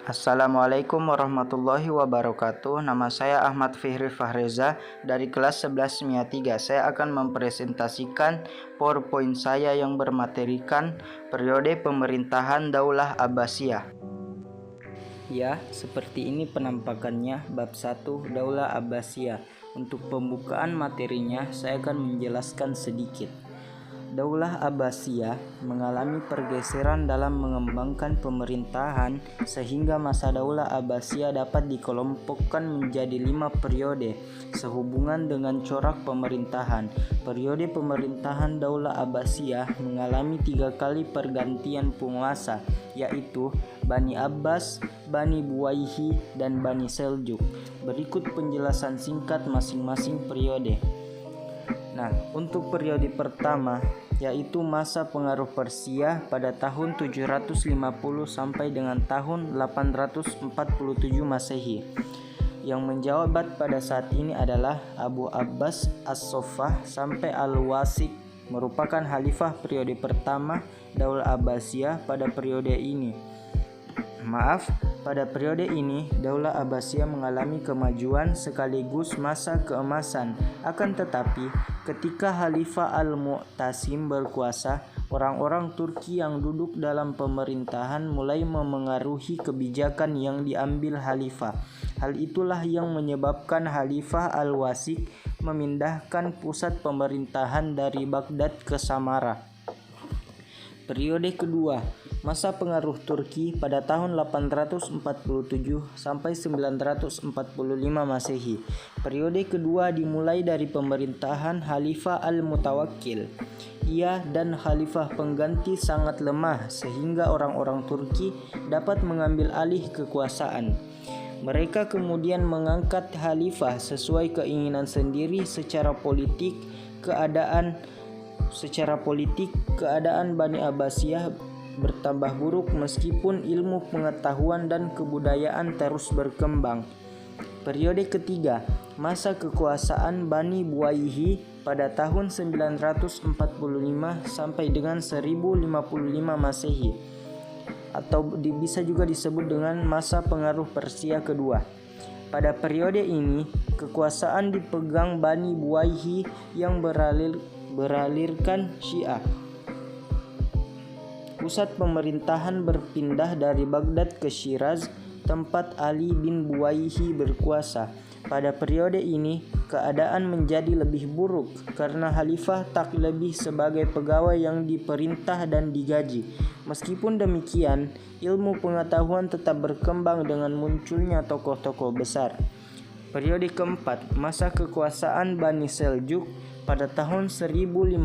Assalamualaikum warahmatullahi wabarakatuh. Nama saya Ahmad Fihri Fahreza dari kelas 11 MIA 3. Saya akan mempresentasikan PowerPoint saya yang bermaterikan periode pemerintahan Daulah Abbasiyah. Ya, seperti ini penampakannya bab 1 Daulah Abbasiyah. Untuk pembukaan materinya saya akan menjelaskan sedikit. Daulah Abbasiyah mengalami pergeseran dalam mengembangkan pemerintahan sehingga masa Daulah Abbasiyah dapat dikelompokkan menjadi 5 periode sehubungan dengan corak pemerintahan. Periode pemerintahan Daulah Abbasiyah mengalami 3 kali pergantian penguasa, yaitu Bani Abbas, Bani Buwayhi, dan Bani Seljuk. Berikut penjelasan singkat masing-masing periode. Nah, untuk periode pertama yaitu masa pengaruh Persia pada tahun 750 sampai dengan tahun 847 Masehi. Yang menjabat pada saat ini adalah Abu Abbas As-Soffah sampai Al-Wasik, merupakan khalifah periode pertama Daulah Abbasiyah pada periode ini. Pada periode ini, Daulah Abbasiyah mengalami kemajuan sekaligus masa keemasan. Akan tetapi, ketika Khalifah Al-Mu'tasim berkuasa, orang-orang Turki yang duduk dalam pemerintahan mulai memengaruhi kebijakan yang diambil Khalifah. Hal itulah yang menyebabkan Khalifah Al-Wasik memindahkan pusat pemerintahan dari Baghdad ke Samara. Periode kedua, masa pengaruh Turki pada tahun 847 sampai 945 Masehi. Periode kedua dimulai dari pemerintahan Khalifah Al-Mutawakkil. Ia dan khalifah pengganti sangat lemah sehingga orang-orang Turki dapat mengambil alih kekuasaan. Mereka kemudian mengangkat khalifah sesuai keinginan sendiri. Secara politik, keadaan Bani Abbasiyah bertambah buruk meskipun ilmu pengetahuan dan kebudayaan terus berkembang. Periode ketiga, masa kekuasaan Bani Buwayhi pada tahun 945 sampai dengan 1055 Masehi, atau bisa juga disebut dengan masa pengaruh Persia kedua. Pada periode ini, kekuasaan dipegang Bani Buwayhi yang beralirkan Syiah. Pusat pemerintahan berpindah dari Baghdad ke Shiraz, tempat Ali bin Buwayhi berkuasa. Pada periode ini, keadaan menjadi lebih buruk karena khalifah tak lebih sebagai pegawai yang diperintah dan digaji. Meskipun demikian, ilmu pengetahuan tetap berkembang dengan munculnya tokoh-tokoh besar. Periode keempat, masa kekuasaan Bani Seljuk pada tahun 1055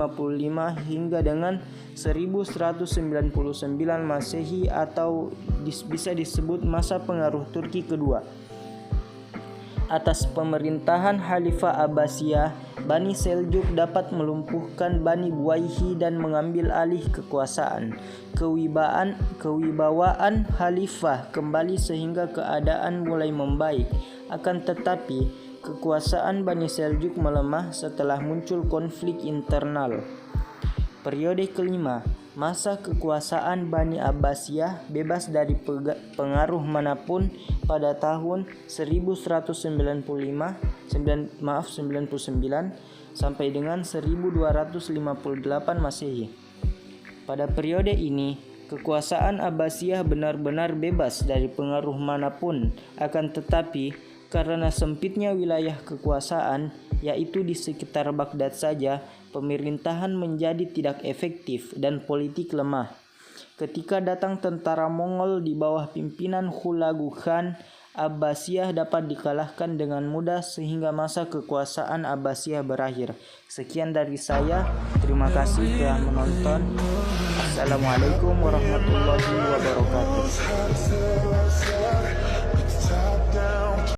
hingga dengan 1199 Masehi, atau bisa disebut masa pengaruh Turki kedua. Atas pemerintahan Khalifah Abbasiyah, Bani Seljuk dapat melumpuhkan Bani Buwayhi dan mengambil alih kekuasaan. Kewibawaan khalifah kembali sehingga keadaan mulai membaik. Akan tetapi, kekuasaan Bani Seljuk melemah setelah muncul konflik internal. Periode kelima, masa kekuasaan Bani Abbasiyah bebas dari pengaruh manapun pada tahun 1199 sampai dengan 1258 Masehi. Pada periode ini, kekuasaan Abbasiyah benar-benar bebas dari pengaruh manapun. Akan tetapi, karena sempitnya wilayah kekuasaan, yaitu di sekitar Baghdad saja, pemerintahan menjadi tidak efektif dan politik lemah. Ketika datang tentara Mongol di bawah pimpinan Hulagu Khan, Abbasiyah dapat dikalahkan dengan mudah sehingga masa kekuasaan Abbasiyah berakhir. Sekian dari saya. Terima kasih telah menonton. Assalamualaikum warahmatullahi wabarakatuh.